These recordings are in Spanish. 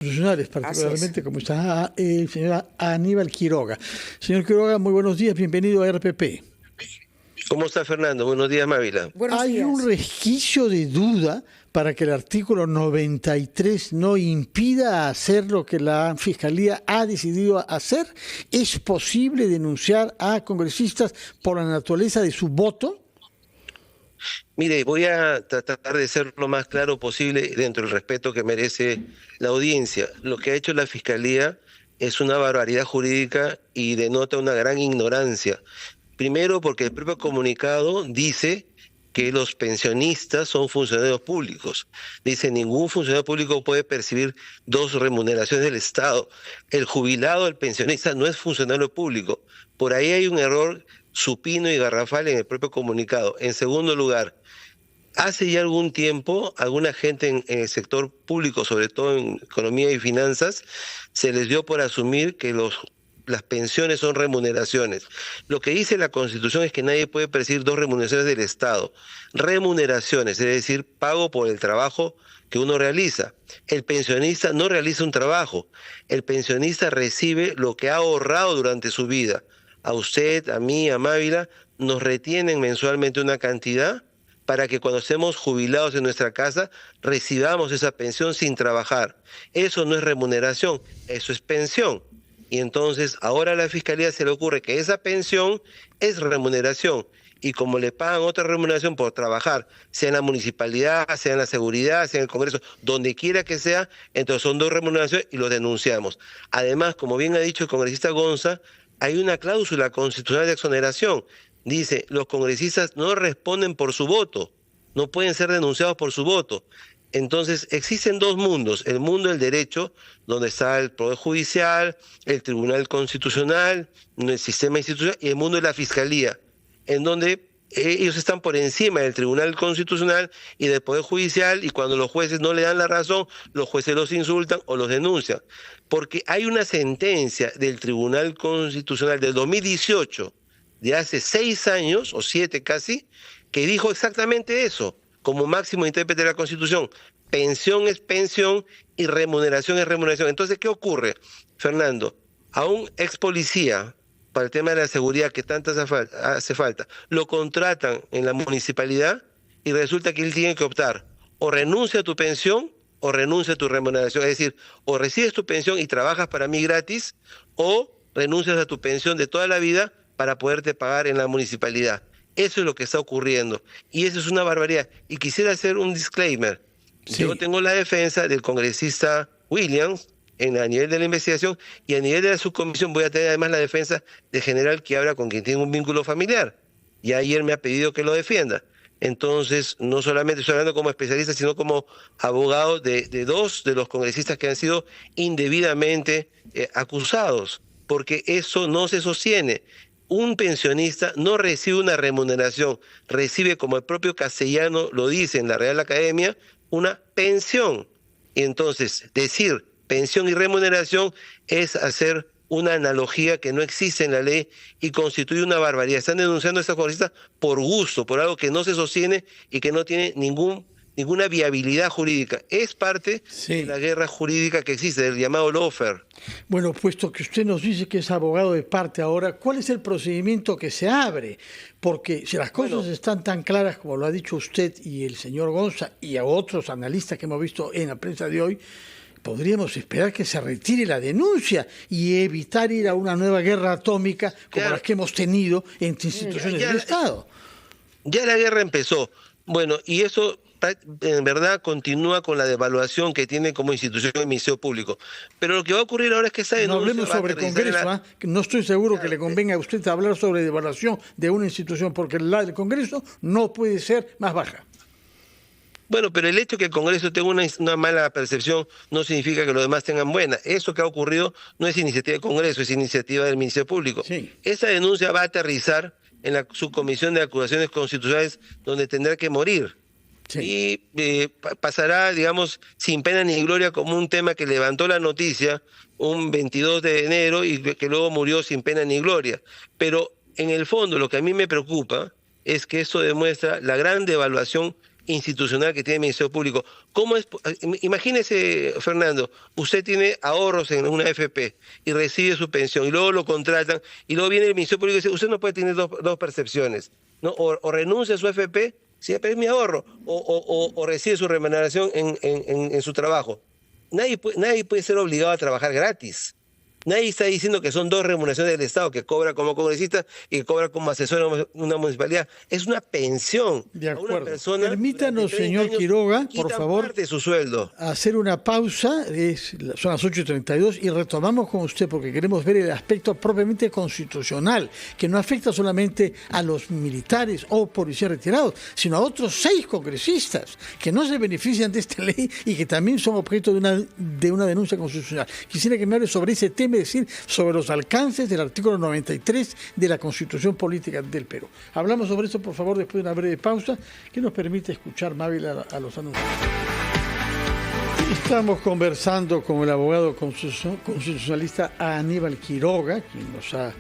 Constitucionales, particularmente como está el señor Aníbal Quiroga. Señor Quiroga, muy buenos días, bienvenido a RPP. ¿Cómo está, Fernando? Buenos días, Mávila. Hay un resquicio de duda para que el artículo 93 no impida hacer lo que la Fiscalía ha decidido hacer. ¿Es posible denunciar a congresistas por la naturaleza de su voto? Mire, voy a tratar de ser lo más claro posible dentro del respeto que merece la audiencia. Lo que ha hecho la Fiscalía es una barbaridad jurídica y denota una gran ignorancia. Primero, porque el propio comunicado dice que los pensionistas son funcionarios públicos. Dice, ningún funcionario público puede percibir dos remuneraciones del Estado. El jubilado, el pensionista, no es funcionario público. Por ahí hay un error supino y garrafal en el propio comunicado. En segundo lugar, hace ya algún tiempo, alguna gente en el sector público, sobre todo en economía y finanzas, se les dio por asumir que las pensiones son remuneraciones. Lo que dice la Constitución es que nadie puede percibir dos remuneraciones del Estado. Remuneraciones, es decir, pago por el trabajo que uno realiza. El pensionista no realiza un trabajo. El pensionista recibe lo que ha ahorrado durante su vida. A usted, a mí, a Mávila, nos retienen mensualmente una cantidad para que cuando estemos jubilados en nuestra casa recibamos esa pensión sin trabajar. Eso no es remuneración, eso es pensión. Y entonces ahora a la Fiscalía se le ocurre que esa pensión es remuneración. Y como le pagan otra remuneración por trabajar, sea en la municipalidad, sea en la seguridad, sea en el Congreso, donde quiera que sea, entonces son dos remuneraciones y los denunciamos. Además, como bien ha dicho el congresista Gonza, hay una cláusula constitucional de exoneración. Dice, los congresistas no responden por su voto, no pueden ser denunciados por su voto. Entonces, existen dos mundos, el mundo del derecho, donde está el Poder Judicial, el Tribunal Constitucional, el sistema institucional, y el mundo de la Fiscalía, en donde ellos están por encima del Tribunal Constitucional y del Poder Judicial, y cuando los jueces no le dan la razón, los jueces los insultan o los denuncian. Porque hay una sentencia del Tribunal Constitucional del 2018, de hace 6 años, o 7 casi, que dijo exactamente eso, como máximo intérprete de la Constitución. Pensión es pensión y remuneración es remuneración. Entonces, ¿qué ocurre, Fernando? A un ex policía, para el tema de la seguridad que tanto hace falta, lo contratan en la municipalidad y resulta que él tiene que optar, o renuncia a tu pensión o renuncia a tu remuneración. Es decir, o recibes tu pensión y trabajas para mí gratis, o renuncias a tu pensión de toda la vida para poderte pagar en la municipalidad. Eso es lo que está ocurriendo y eso es una barbaridad. Y quisiera hacer un disclaimer. Sí. Yo tengo la defensa del congresista Williams a nivel de la investigación y a nivel de la subcomisión voy a tener además la defensa del general Quiabra, con quien tiene un vínculo familiar. Y ayer me ha pedido que lo defienda. Entonces, no solamente estoy hablando como especialista, sino como abogado de dos de los congresistas que han sido indebidamente acusados, porque eso no se sostiene. Un pensionista no recibe una remuneración, recibe, como el propio Castellano lo dice en la Real Academia, una pensión. Y entonces, decir pensión y remuneración es hacer una analogía que no existe en la ley y constituye una barbaridad. Están denunciando a estas congresistas por gusto, por algo que no se sostiene y que no tiene ninguna viabilidad jurídica. Es parte de la guerra jurídica que existe, del llamado lawfare. Bueno, puesto que usted nos dice que es abogado de parte ahora, ¿cuál es el procedimiento que se abre? Porque si las cosas están tan claras como lo ha dicho usted y el señor Gonza y a otros analistas que hemos visto en la prensa de hoy, podríamos esperar que se retire la denuncia y evitar ir a una nueva guerra atómica como las que hemos tenido entre instituciones del Estado. Ya la guerra empezó. Bueno, y eso en verdad continúa con la devaluación que tiene como institución el Ministerio Público. Pero lo que va a ocurrir ahora es que esa denuncia... No hablemos sobre Congreso, no estoy seguro que le convenga a usted hablar sobre devaluación de una institución, porque la del Congreso no puede ser más baja. Bueno, pero el hecho de que el Congreso tenga una mala percepción no significa que los demás tengan buena. Eso que ha ocurrido no es iniciativa del Congreso, es iniciativa del Ministerio Público. Sí. Esa denuncia va a aterrizar en la subcomisión de acusaciones constitucionales, donde tendrá que morir. Sí. Y pasará, digamos, sin pena ni gloria, como un tema que levantó la noticia un 22 de enero y que luego murió sin pena ni gloria. Pero en el fondo lo que a mí me preocupa es que esto demuestra la gran devaluación institucional que tiene el Ministerio Público. ¿Cómo es? Imagínese, Fernando, usted tiene ahorros en una AFP y recibe su pensión y luego lo contratan y luego viene el Ministerio Público y dice, usted no puede tener dos percepciones, ¿no? O renuncia a su AFP, si es mi ahorro, o recibe su remuneración en su trabajo. Nadie puede ser obligado a trabajar gratis. Nadie está diciendo que son dos remuneraciones del Estado, que cobra como congresista y que cobra como asesor en una municipalidad. Es una pensión. De acuerdo. A una persona. Permítanos, señor Quiroga, por favor, parte de su sueldo. hacer una pausa. Son las 8:32 y retomamos con usted porque queremos ver el aspecto propiamente constitucional, que no afecta solamente a los militares o policías retirados, sino a otros 6 congresistas que no se benefician de esta ley y que también son objeto de una denuncia constitucional. Quisiera que me hable sobre ese tema, es decir, sobre los alcances del artículo 93 de la Constitución Política del Perú. Hablamos sobre eso, por favor, después de una breve pausa que nos permite escuchar Mávil a los anuncios. Estamos conversando con el abogado constitucionalista Aníbal Quiroga, quien nos ha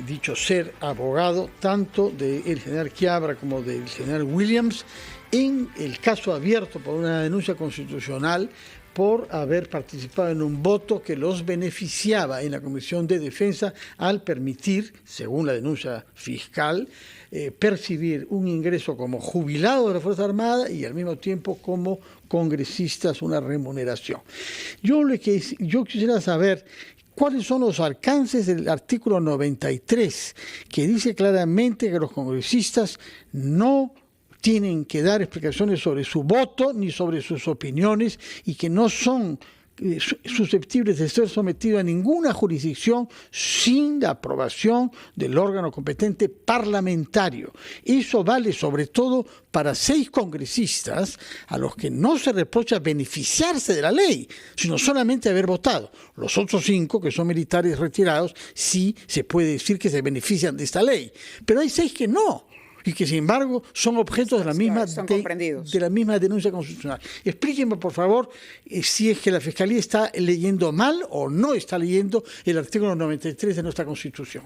dicho ser abogado tanto del general Quiabra como del general Williams en el caso abierto por una denuncia constitucional por haber participado en un voto que los beneficiaba en la Comisión de Defensa al permitir, según la denuncia fiscal, percibir un ingreso como jubilado de la Fuerza Armada y al mismo tiempo como congresistas una remuneración. Yo quisiera saber cuáles son los alcances del artículo 93, que dice claramente que los congresistas no tienen que dar explicaciones sobre su voto ni sobre sus opiniones y que no son susceptibles de ser sometidos a ninguna jurisdicción sin la aprobación del órgano competente parlamentario. Eso vale sobre todo para 6 congresistas a los que no se reprocha beneficiarse de la ley, sino solamente haber votado. Los otros 5, que son militares retirados, sí se puede decir que se benefician de esta ley, pero hay 6 que no, y que sin embargo son objetos de la misma denuncia constitucional. Explíquenme, por favor, si es que la Fiscalía está leyendo mal o no está leyendo el artículo 93 de nuestra Constitución.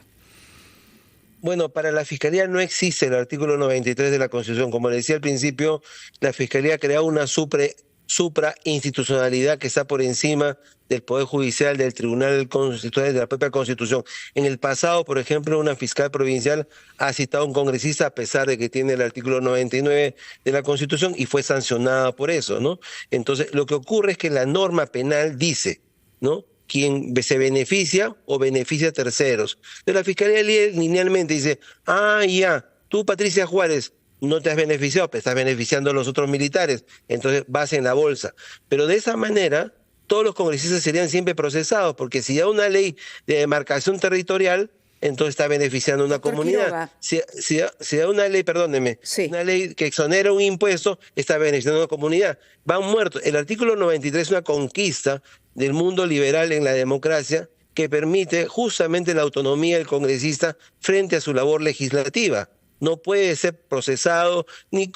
Bueno, para la Fiscalía no existe el artículo 93 de la Constitución. Como le decía al principio, la Fiscalía ha creado una suprainstitucionalidad que está por encima del Poder Judicial, del Tribunal Constitucional, de la propia Constitución. En el pasado, por ejemplo, una fiscal provincial ha citado a un congresista a pesar de que tiene el artículo 99 de la Constitución y fue sancionada por eso, ¿no? Entonces, lo que ocurre es que la norma penal dice, ¿no?, quien se beneficia o beneficia a terceros. Pero la Fiscalía linealmente dice, ya, tú, Patricia Juárez, no te has beneficiado, pero estás beneficiando a los otros militares, entonces vas en la bolsa. Pero de esa manera, todos los congresistas serían siempre procesados, porque si hay una ley de demarcación territorial, entonces está beneficiando a una comunidad. Si hay una ley, perdóneme, una ley que exonera un impuesto, está beneficiando a una comunidad. Van muertos. El artículo 93 es una conquista del mundo liberal en la democracia que permite justamente la autonomía del congresista frente a su labor legislativa. No puede ser procesado, ni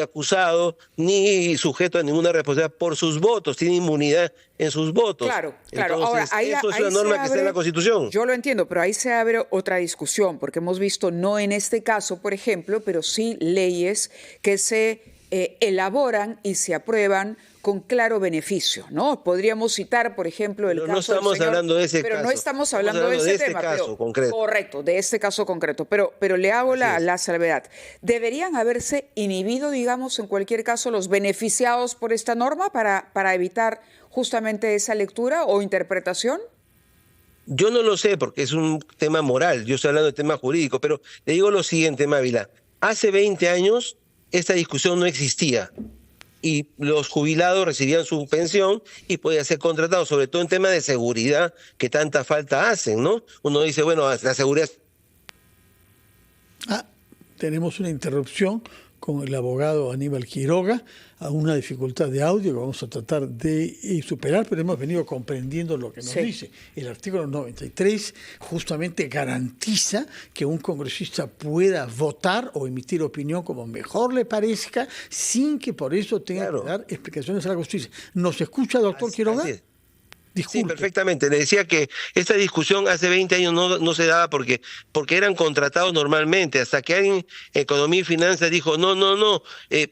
acusado, ni sujeto a ninguna responsabilidad por sus votos. Tiene inmunidad en sus votos. Claro. Entonces, ahora, eso es una norma que está en la Constitución. Yo lo entiendo, pero ahí se abre otra discusión, porque hemos visto, no en este caso, por ejemplo, pero sí leyes que se elaboran y se aprueban con claro beneficio, ¿no? Podríamos citar, por ejemplo, el caso no estamos del señor, hablando de ese pero caso. No estamos hablando de ese tema, caso concreto. Correcto, de este caso concreto. Pero le hago la salvedad. ¿Deberían haberse inhibido, digamos, en cualquier caso, los beneficiados por esta norma para evitar justamente esa lectura o interpretación? Yo no lo sé porque es un tema moral, yo estoy hablando de tema jurídico, pero le digo lo siguiente, Mávila. Hace 20 años esta discusión no existía y los jubilados recibían su pensión y podían ser contratados, sobre todo en temas de seguridad que tanta falta hacen, ¿no? Uno dice, bueno, la seguridad... Tenemos una interrupción con el abogado Aníbal Quiroga, a una dificultad de audio que vamos a tratar de superar, pero hemos venido comprendiendo lo que nos dice. El artículo 93 justamente garantiza que un congresista pueda votar o emitir opinión como mejor le parezca, sin que por eso tenga que dar explicaciones a la justicia. ¿Nos escucha, doctor Quiroga? Sí, perfectamente. Le decía que esta discusión hace 20 años no se daba porque eran contratados normalmente, hasta que alguien, Economía y Finanzas, dijo, no,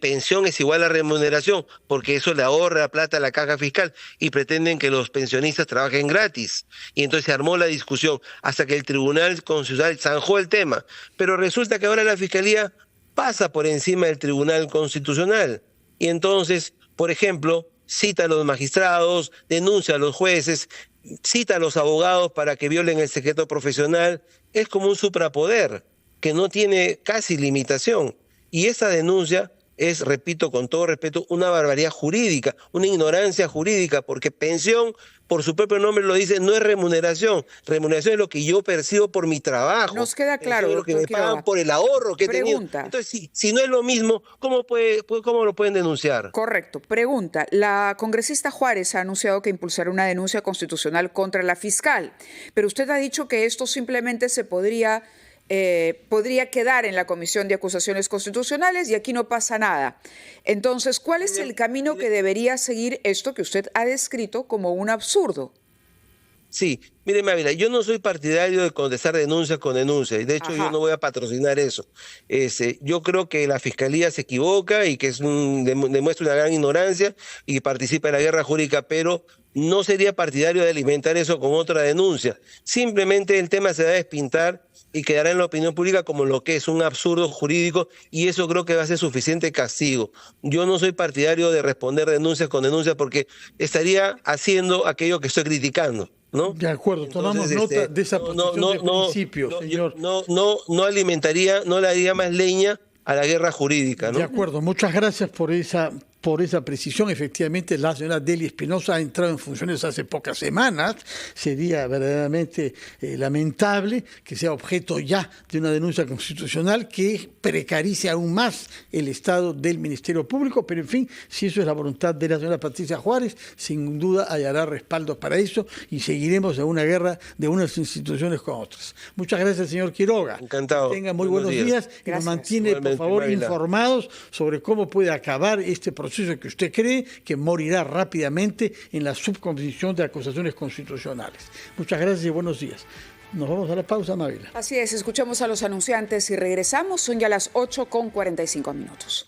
pensión es igual a remuneración, porque eso le ahorra plata a la caja fiscal y pretenden que los pensionistas trabajen gratis. Y entonces se armó la discusión hasta que el Tribunal Constitucional zanjó el tema. Pero resulta que ahora la Fiscalía pasa por encima del Tribunal Constitucional. Y entonces, por ejemplo, cita a los magistrados, denuncia a los jueces, cita a los abogados para que violen el secreto profesional. Es como un suprapoder que no tiene casi limitación. Y esa denuncia es, repito, con todo respeto, una barbaridad jurídica, una ignorancia jurídica, porque pensión, por su propio nombre lo dice, no es remuneración. Remuneración es lo que yo percibo por mi trabajo. Nos queda claro, es lo que me pagan por el ahorro que he tenido. Entonces, si no es lo mismo, ¿cómo lo pueden denunciar? Correcto. Pregunta. La congresista Juárez ha anunciado que impulsará una denuncia constitucional contra la fiscal, pero usted ha dicho que esto simplemente se podría quedar en la Comisión de Acusaciones Constitucionales y aquí no pasa nada. Entonces, ¿cuál es el camino que debería seguir esto que usted ha descrito como un absurdo? Sí, mire, Mávila, yo no soy partidario de contestar denuncias con denuncias, y de hecho yo no voy a patrocinar eso. Yo creo que la Fiscalía se equivoca y que demuestra una gran ignorancia y participa en la guerra jurídica, pero no sería partidario de alimentar eso con otra denuncia. Simplemente el tema se va a despintar y quedará en la opinión pública como lo que es un absurdo jurídico, y eso creo que va a ser suficiente castigo. Yo no soy partidario de responder denuncias con denuncias porque estaría haciendo aquello que estoy criticando, ¿no? De acuerdo, tomamos nota de esa posición de principio, señor. No alimentaría, no le daría más leña a la guerra jurídica, ¿no? De acuerdo, muchas gracias por esa precisión. Efectivamente, la señora Dely Espinosa ha entrado en funciones hace pocas semanas. Sería verdaderamente lamentable que sea objeto ya de una denuncia constitucional que precarice aún más el estado del Ministerio Público, pero en fin, si eso es la voluntad de la señora Patricia Juárez, sin duda hallará respaldo para eso y seguiremos en una guerra de unas instituciones con otras. Muchas gracias, señor Quiroga. Encantado. Que tenga muy buenos días y nos mantiene, por favor, informados sobre cómo puede acabar este proceso que usted cree que morirá rápidamente en la subcomisión de acusaciones constitucionales. Muchas gracias y buenos días. Nos vamos a la pausa, Mávila. Así es, escuchamos a los anunciantes y regresamos. Son ya las 8:45.